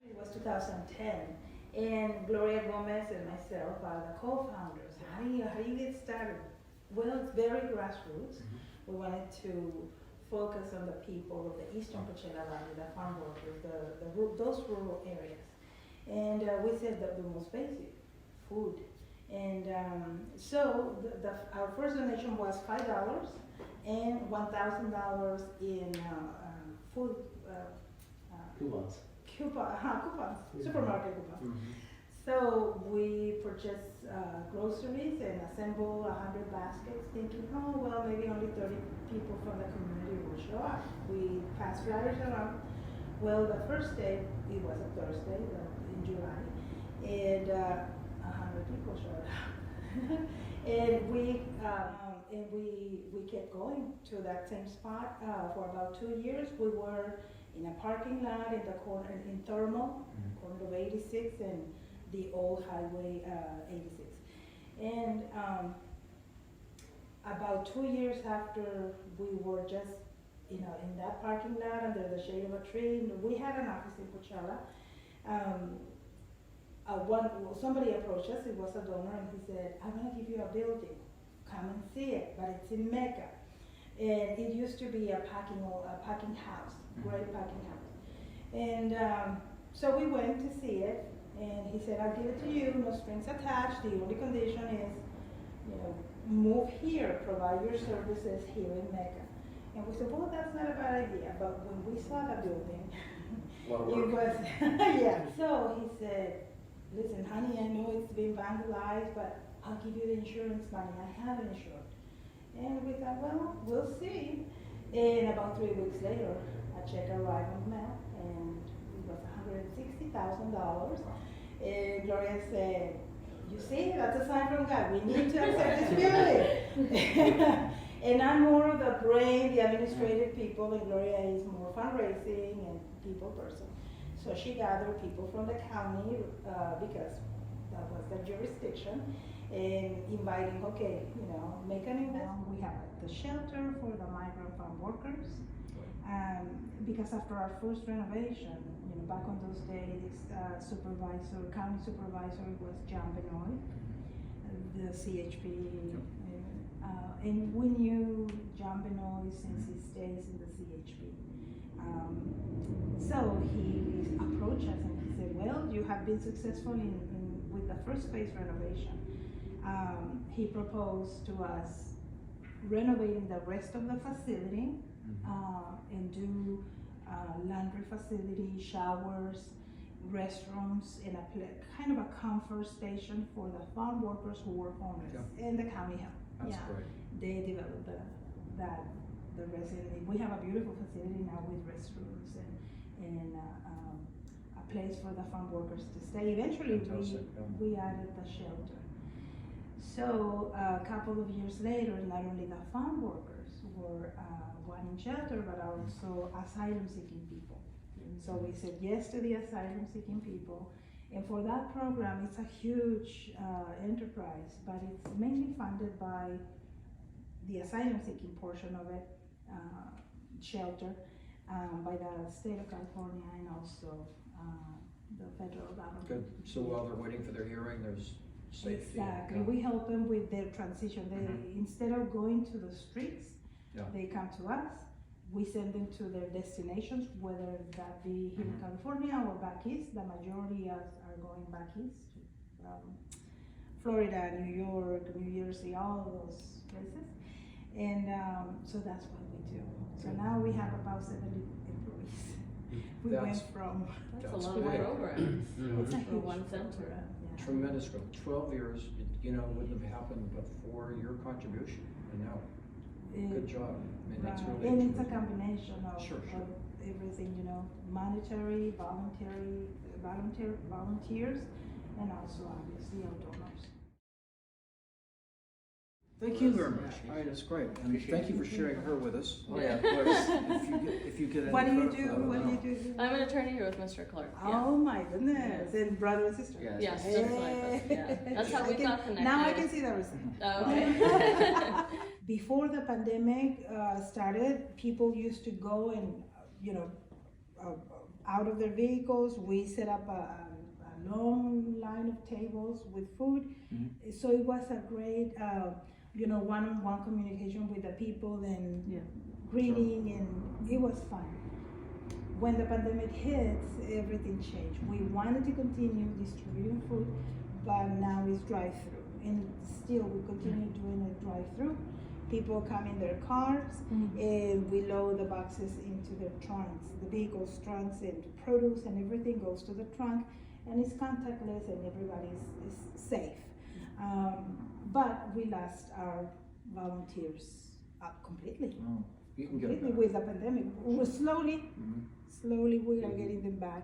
It was 2010, and Gloria Gomez and myself are the co-founders. How do you get started? Well, it's very grassroots. We wanted to focus on the people of the Eastern Coachella Valley, the farm workers, those rural areas. And we said that the most basic, food. And so our first donation was $5 and $1,000 in food. Coupons. Coupons, supermarket coupons. So we purchased groceries and assembled 100 baskets, thinking, oh, well, maybe only 30 people from the community will show up. We passed flyers around. Well, the first day, it was a Thursday in July, and 100 people showed up. And we kept going to that same spot for about 2 years. We were in a parking lot in the corner in Thermal, corner of 86 and the old highway 86. And about 2 years after we were just, in that parking lot under the shade of a tree, we had an office in Coachella. Somebody approached us, it was a donor, and he said, I want to give you a building, come and see it, but it's in Mecca. And it used to be a packing house, great packing house. And so we went to see it, and he said, I'll give it to you, no strings attached, the only condition is, move here, provide your services here in Mecca. And we said, well, that's not a bad idea, but when we saw the building, it was, yeah. So he said, listen, honey, I know it's been vandalized, but I'll give you the insurance money, I have insurance. And we thought, well, we'll see. And about 3 weeks later, a check arrived on the mail, and it was $160,000. And Gloria said, you see, that's a sign from God. We need to accept this building. And I'm more of the brain, the administrative people, and Gloria is more fundraising and people person. So she gathered people from the county because that was the jurisdiction, and inviting, okay, make an investment. We have the shelter for the migrant farm workers, because after our first renovation, back on those days, county supervisor was John Benoit, the CHP, and we knew John Benoit since his days in the CHP. So he approached us and he said, well, you have been successful with the first phase renovation. He proposed to us renovating the rest of the facility and do laundry facility, showers, restrooms, and kind of a comfort station for the farm workers who were homeless, and the county helped. That's great. They developed the resident. We have a beautiful facility now with restrooms and a place for the farm workers to stay. Eventually, we added the shelter. So a couple of years later, not only the farm workers were wanting shelter, but also asylum-seeking people. So we said yes to the asylum-seeking people. And for that program, it's a huge enterprise, but it's mainly funded by the asylum-seeking portion of it, shelter, by the state of California and also the federal government. Good. So while they're waiting for their hearing, there's safety. Exactly. We help them with their transition. They instead of going to the streets, they come to us. We send them to their destinations, whether that be here in California or back east. The majority are going back east, Florida, New York, New Jersey, all of those places. And so that's what we do. So now we have about 70 employees. We went from... That's a lot of programs. It's a For huge one center. program, yeah. Tremendous growth. 12 years, wouldn't have happened but for your contribution. And now, good job. I mean, that's really and it's a terrific. combination of, Sure. of everything, monetary, volunteers, and also obviously our donors. Thank you very much. All right, that's great. And thank you for sharing her with us. Oh, yeah, of course. If you get any What do you credit do? for that, What I do you don't do? I'm an attorney here with Mr. Clark. Oh my goodness! And brother and sister. Yes. Yes, just like that, yeah. That's how we got connected. Now I can see the result. Oh, okay. Before the pandemic started, people used to go and out of their vehicles. We set up a long line of tables with food. Mhm. So it was a great, one-on-one communication with the people and greeting, and it was fun. When the pandemic hits, everything changed. We wanted to continue distributing food, but now it's drive-through, and still we continue doing a drive-through. People come in their cars, and we load the boxes into their trunks, the vehicle's trunks, and produce and everything goes to the trunk, and it's contactless, and everybody is safe. But we lost our volunteers completely. Oh. You can get Completely it back. with the pandemic. We're slowly we are getting them back.